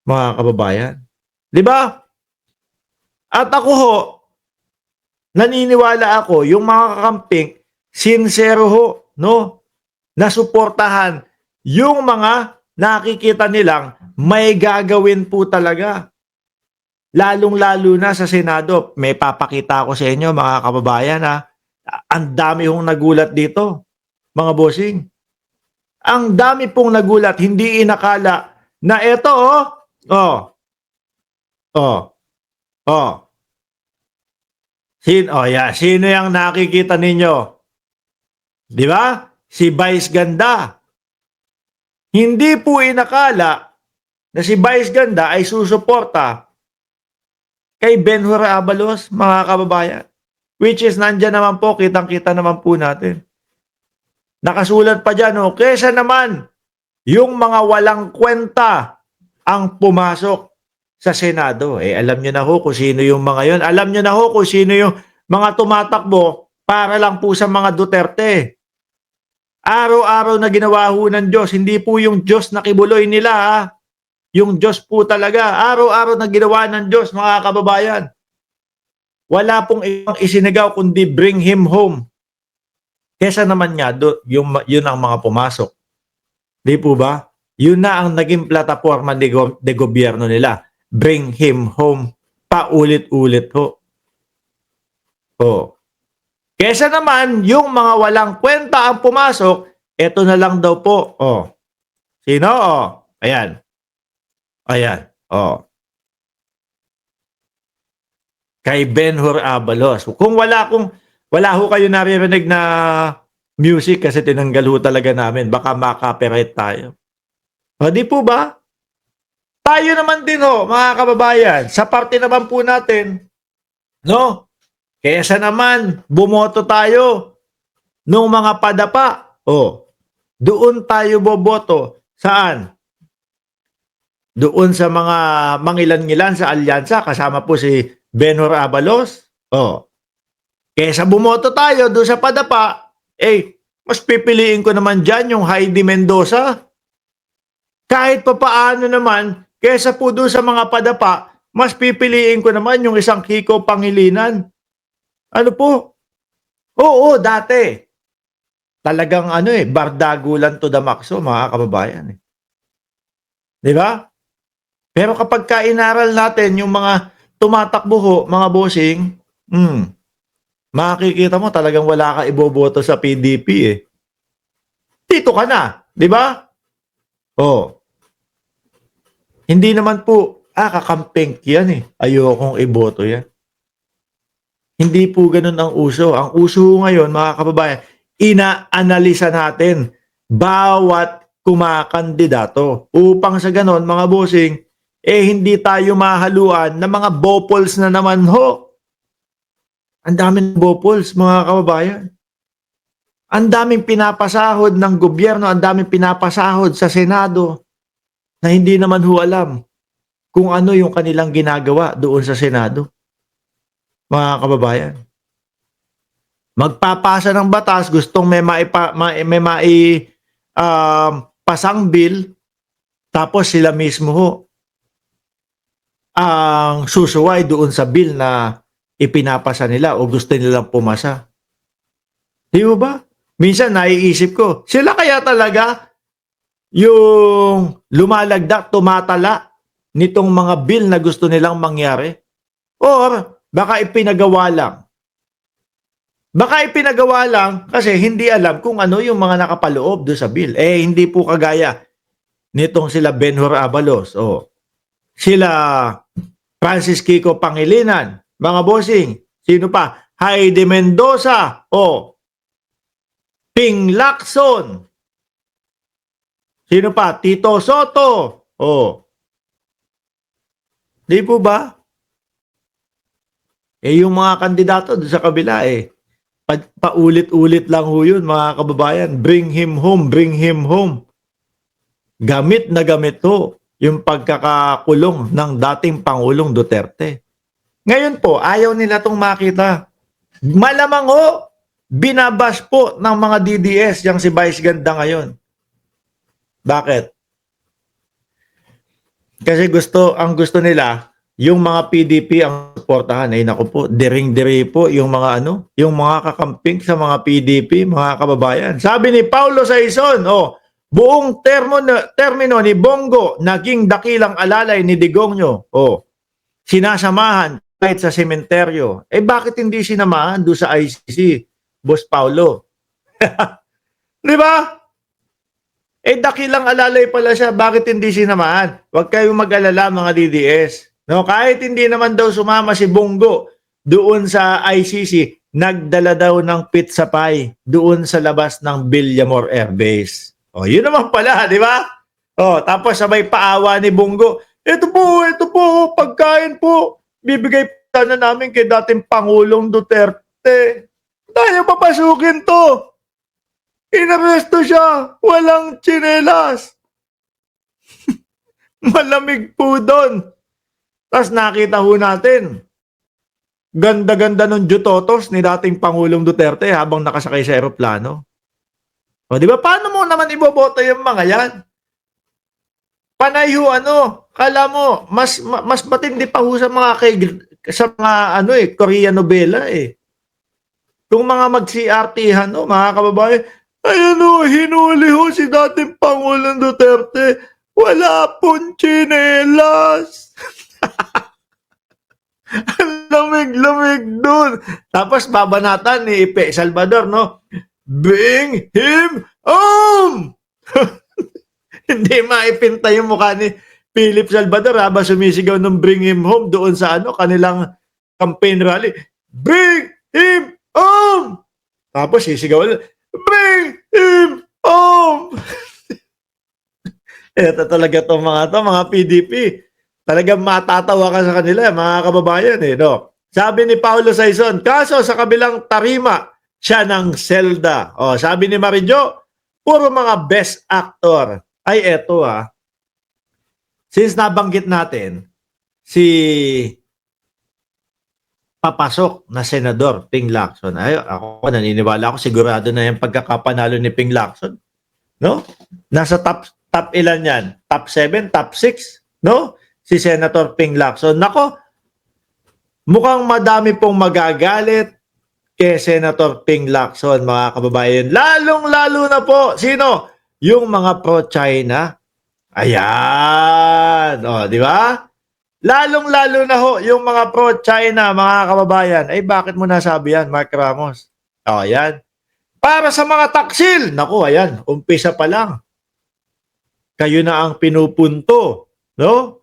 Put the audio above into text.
mga kababayan. 'Di ba? At ako ho, naniniwala ako yung mga kakamping, sincero ho, no, na suportahan yung mga nakikita nilang may gagawin po talaga. Lalong-lalo na sa Senado. May papakita ko sa inyo mga kababayan ha. Ang dami hong nagulat dito, mga bossing. Ang dami pong nagulat, hindi inakala na eto oh, oh. Sino yung nakikita ninyo? 'Di ba? Si Vice Ganda. Hindi po inakala na si Vice Ganda ay susuporta kay Benhur Abalos, mga kababayan. Which is nandyan naman po, kitang-kita naman po natin. Nakasulat pa dyan, kesa naman yung mga walang kwenta ang pumasok sa Senado. Alam nyo na ho kung sino yung mga yon. Alam nyo na ho kung sino yung mga tumatakbo para lang po sa mga Duterte. Araw-araw na ginawa ho ng Diyos. Hindi po yung Diyos na kibuloy nila ha. Yung Diyos po talaga. Araw-araw na ginawa ng Diyos, mga kababayan. Wala pong ibang isinigaw kundi bring him home. Kesa naman nga, yun ang mga pumasok. Di po ba? Yun na ang naging plataforma de gobyerno nila. Bring him home. Paulit-ulit ho. Kesa naman, yung mga walang kwenta ang pumasok, eto na lang daw po. Sino? Ayan. Kay Benhur Abalos. Kung wala ho kayo naririnig na music kasi tinanggal ho talaga namin. Baka maka-copyright tayo. Di po ba? Tayo naman din ho, mga kababayan. Sa parte naman po natin, no? Kesa naman, bumoto tayo nung mga padapa. Doon tayo boboto. Saan? Doon sa mga mangilan-ngilan sa alyansa, kasama po si Benhur Abalos. Kesa bumoto tayo doon sa padapa, mas pipiliin ko naman dyan yung Heidi Mendoza. Kahit pa paano naman, kesa po doon sa mga padapa, mas pipiliin ko naman yung isang Kiko Pangilinan. Ano po? Oo, dati. Talagang bardagulan to the max, mga kababayan. Di ba? Pero kapag inaral natin yung mga tumatakbo ho, mga bossing, makikita mo talagang wala ka iboboto sa PDP Dito ka na, di ba? Hindi naman po, kakampeng yan Ayokong iboto yan. Hindi po ganun ang uso. Ang uso ngayon, mga kababayan, inaanalisa natin bawat kumakandidato. Upang sa ganun, mga bossing, hindi tayo mahaluan ng mga bopols na naman ho. Ang daming bopols, mga kababayan. Ang daming pinapasahod ng gobyerno, ang daming pinapasahod sa Senado na hindi naman ho alam kung ano yung kanilang ginagawa doon sa Senado. Mga kababayan. Magpapasa ng batas, gustong may pasang bill, tapos sila mismo ho ang susuway doon sa bill na ipinapasa nila o gusto nilang pumasa. Di ba? Minsan naiisip ko, sila kaya talaga yung lumalagdak, tumatala nitong mga bill na gusto nilang mangyari? Or baka ipinagawa lang. Baka ipinagawa lang kasi hindi alam kung ano yung mga nakapaloob doon sa bill. Hindi po kagaya nitong sila Benhur Abalos. Sila Francis Kiko Pangilinan. Mga bossing. Sino pa? Heidi Mendoza. Ping Lacson. Sino pa? Tito Soto. Di po ba? Yung mga kandidato doon sa kabila paulit-ulit lang ho yun, mga kababayan. Bring him home, bring him home. Gamit na gamit ho yung pagkakakulong ng dating Pangulong Duterte. Ngayon po, ayaw nila itong makita. Malamang ho, binabas po ng mga DDS yung si Vice Ganda ngayon. Bakit? Kasi ang gusto nila, yung mga PDP ang suportahan. Ay naku po, dering-diri po yung mga yung mga kakamping sa mga PDP, mga kababayan. Sabi ni Paulo Saison, buong termino ni Bongo naging dakilang alalay ni Digongyo. Sinasamahan kahit sa sementeryo. Bakit hindi sinamahan doon sa ICC, Boss Paulo? Di ba? Dakilang alalay pala siya, bakit hindi sinamahan? Huwag kayong mag-alala mga DDS. No, kahit hindi naman daw sumama si Bongo doon sa ICC, nagdala daw ng pizza pie doon sa labas ng Villamor Air Base. Yun naman pala, di ba? Tapos sabay paawa ni Bongo. Ito po, pagkain po. Bibigay pa na namin kay dating Pangulong Duterte. Tayo papasukin to. Inaresto siya. Walang tsinelas. Malamig po doon. Tapos nakita ho natin, ganda-ganda ng jutotos ni dating Pangulong Duterte habang nakasakay sa eroplano. Di ba? Paano mo naman iboboto yung mga yan? Panay ho, kala mo, mas matindi pa ho sa mga Korean novela eh. Kung mga mag-CRT-han, mga kababayan, hinuli ho si dating Pangulong Duterte. Wala pong tsinelas. Ang lamig-lamig dun. Tapos babanatan ni Ipe Salvador, Bring him home! Hindi maipinta yung mukha ni Philip Salvador habang sumisigaw ng bring him home doon sa kanilang campaign rally. Bring him home! Tapos sisigaw ulit, bring him home! Ito talaga itong mga PDP. Talagang matatawa ka sa kanila, mga kababayan no? Sabi ni Paulo Saison, kaso sa kabilang tarima, siya ng Zelda. Sabi ni Marijo, puro mga best actor. Ay, eto since nabanggit natin, si papasok na Senador Ping Lacson. Ako naniniwala ako, sigurado na yung pagkakapanalo ni Ping Lacson. No? Nasa top ilan yan? Top 7, top 6, no? Si Senator Ping Lacson. Nako, mukhang madami pong magagalit kay Senator Ping Lacson, mga kababayan. Lalong-lalo na po, sino? Yung mga pro-China. Ayan. Di ba? Lalong-lalo na ho, yung mga pro-China, mga kababayan. Bakit mo nasabi yan, Mark Ramos? Ayan. Para sa mga taksil. Naku, ayan. Umpisa pa lang. Kayo na ang pinupunto. No?